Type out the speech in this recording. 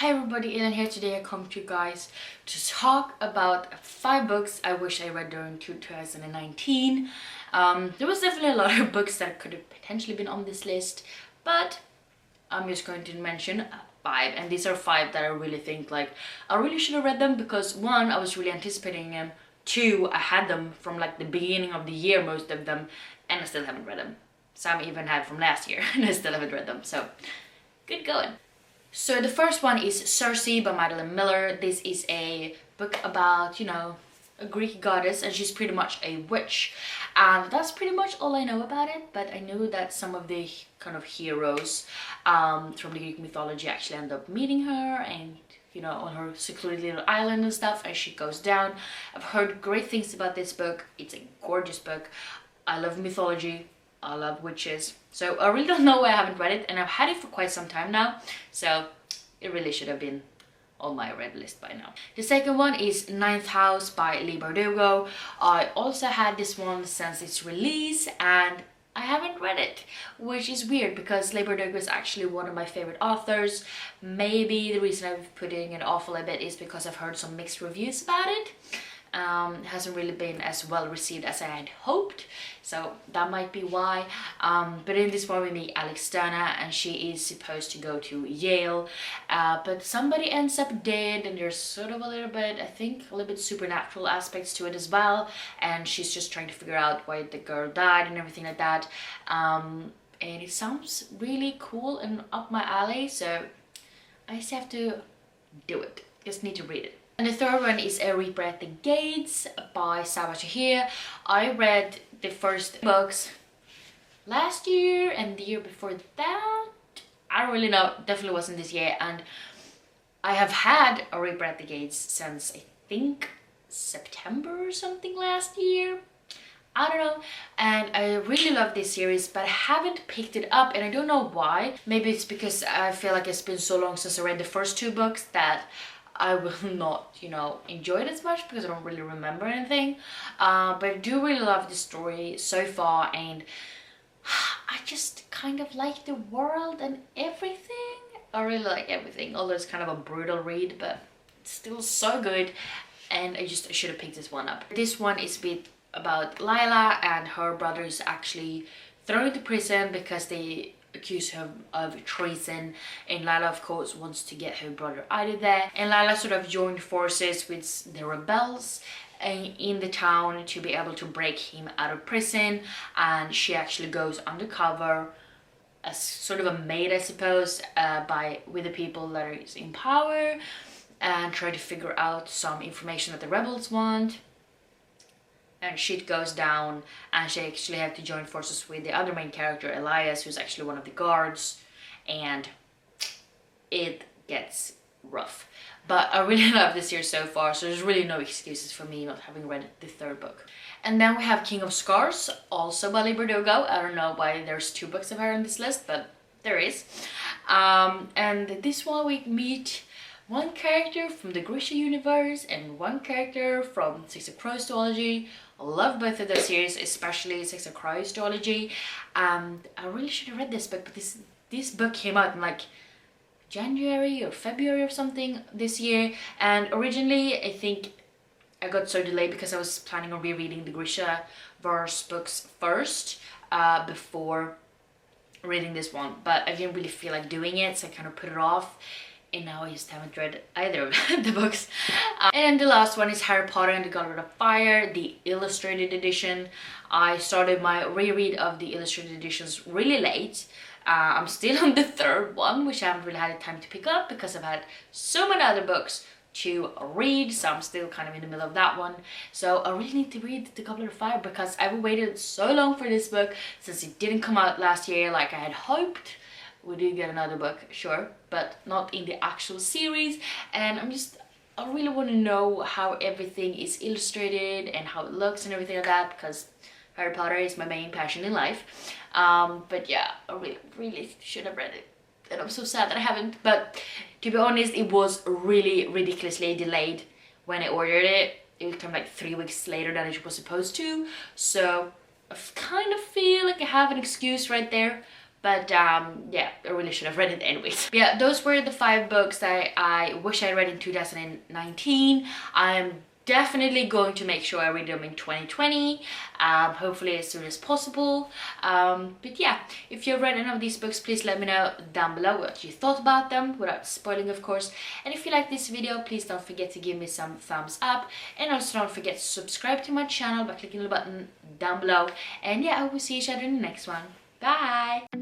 Hi everybody, Ellen here. Today I come to you guys to talk about 5 books I wish I read during 2019. There was definitely a lot of books that could have potentially been on this list, but I'm just going to mention 5, and these are 5 that I really think like I really should have read them because 1, I was really anticipating them, 2, I had them from like the beginning of the year, most of them, and I still haven't read them. Some I even had from last year and I still haven't read them, so good going. So the first one is Cersei by Madeline Miller. This is a book about, a Greek goddess, and she's pretty much a witch. And that's pretty much all I know about it, but I know that some of the kind of heroes from the Greek mythology actually end up meeting her and, on her secluded little island and stuff as she goes down. I've heard great things about this book. It's a gorgeous book. I love mythology. I love witches, so I really don't know why I haven't read it, and I've had it for quite some time now, so it really should have been on my read list by now. The second one is Ninth House by Leigh Bardugo. I also had this one since its release and I haven't read it, which is weird because Leigh Bardugo is actually one of my favorite authors. Maybe the reason I'm putting it off a little bit is because I've heard some mixed reviews about it. It hasn't really been as well received as I had hoped, so that might be why. But in this one we meet Alex Turner, and she is supposed to go to Yale, but somebody ends up dead, and there's sort of a little bit, I think, a little bit supernatural aspects to it as well, and she's just trying to figure out why the girl died and everything like that. And it sounds really cool and up my alley, so I just have to do it. Just need to read it. And the third one is A Reaper at the Gates by Sabaa Tahir. I read the first books last year and the year before that. I don't really know, definitely wasn't this year. And I have had A Reaper at the Gates since I think September or something last year. I don't know, and I really love this series, but I haven't picked it up, and I don't know why. Maybe it's because I feel like it's been so long since I read the first 2 books that I will not, enjoy it as much because I don't really remember anything. But I do really love the story so far, and I just kind of like the world and everything. I really like everything, although it's kind of a brutal read, but it's still so good, and I should have picked this one up. This one is a bit about Lila, and her brother is actually thrown into prison because they accuse her of treason, and Lila of course wants to get her brother out of there, and Lila sort of joined forces with the rebels in the town to be able to break him out of prison, and she actually goes undercover as sort of a maid, I suppose, with the people that are in power, and try to figure out some information that the rebels want. And shit goes down, and she actually had to join forces with the other main character, Elias, who's actually one of the guards, and it gets rough. But I really love this series so far, so there's really no excuses for me not having read the 3rd book. And then we have King of Scars, also by Leigh Bardugo. I don't know why there's 2 books of her on this list, but there is. And this one we meet one character from the Grisha universe and one character from Six of Crows duology. I love both of those series, especially Six of Crows duology. I really should have read this book, but this book came out in like January or February or something this year, and originally I think I got so delayed because I was planning on rereading the Grisha verse books first before reading this one, but I didn't really feel like doing it, so I kind of put it off. And now I just haven't read either of the books. And the last one is Harry Potter and the Goblet of Fire, the illustrated edition. I started my reread of the illustrated editions really late. I'm still on the 3rd one, which I haven't really had the time to pick up because I've had so many other books to read, so I'm still kind of in the middle of that one. So I really need to read the Goblet of Fire because I've waited so long for this book since it didn't come out last year like I had hoped. We did get another book, sure, but not in the actual series, and I really want to know how everything is illustrated and how it looks and everything like that, because Harry Potter is my main passion in life. But yeah, I really should have read it, and I'm so sad that I haven't. But to be honest, it was really ridiculously delayed when I ordered it. It came like 3 weeks later than it was supposed to, so I kind of feel like I have an excuse right there. but yeah, I really should have read it anyways. But yeah, those were the 5 books that I wish I read in 2019. I'm definitely going to make sure I read them in 2020, hopefully as soon as possible. But yeah, if you've read any of these books, please let me know down below what you thought about them, without spoiling of course. And if you like this video, please don't forget to give me some thumbs up, and also don't forget to subscribe to my channel by clicking the button down below. And yeah, I will see each other in the next one. Bye!